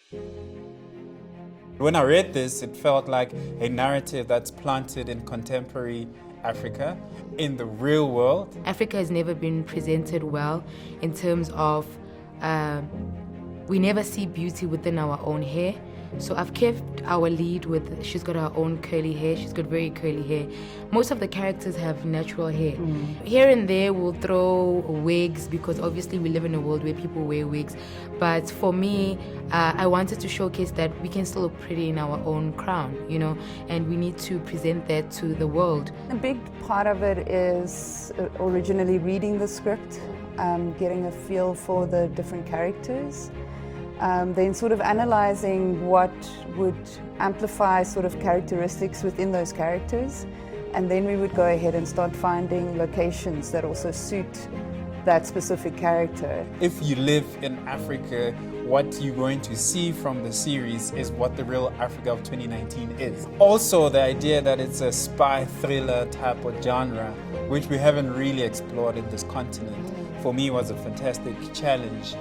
When I read this, it felt like a narrative that's planted in contemporary Africa, in the real world. Africa has never been presented well in terms of we never see beauty within our own hair. So I've kept our lead with, she's got her own curly hair, she's got very curly hair. Most of the characters have natural hair. Here and there we'll throw wigs because obviously we live in a world where people wear wigs. But for me, I wanted to showcase that we can still look pretty in our own crown, you know, and we need to present that to the world. A big part of it is originally reading the script, getting a feel for the different characters. Then sort of analyzing what would amplify sort of characteristics within those characters, and then we would go ahead and start finding locations that also suit that specific character. If you live in Africa, what you're going to see from the series is what the real Africa of 2019 is. Also, the idea that it's a spy thriller type of genre, which we haven't really explored in this continent, for me was a fantastic challenge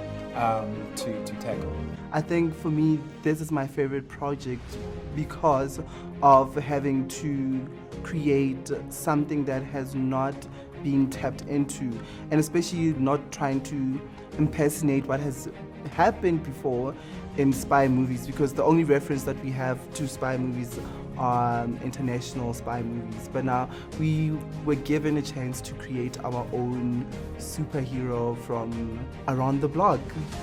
to tackle. I think for me, this is my favorite project because of having to create something that has not been tapped into, and especially not trying to impersonate what has happened before in spy movies, because the only reference that we have to spy movies are international spy movies. But now we were given a chance to create our own superhero from around the block.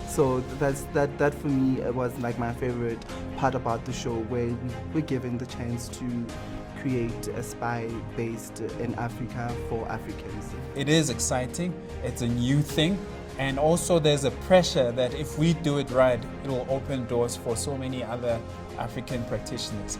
So that for me was like my favorite part about the show, where we were given the chance to create a spy based in Africa for Africans. It is exciting, it's a new thing, and also there's a pressure that if we do it right, it will open doors for so many other African practitioners.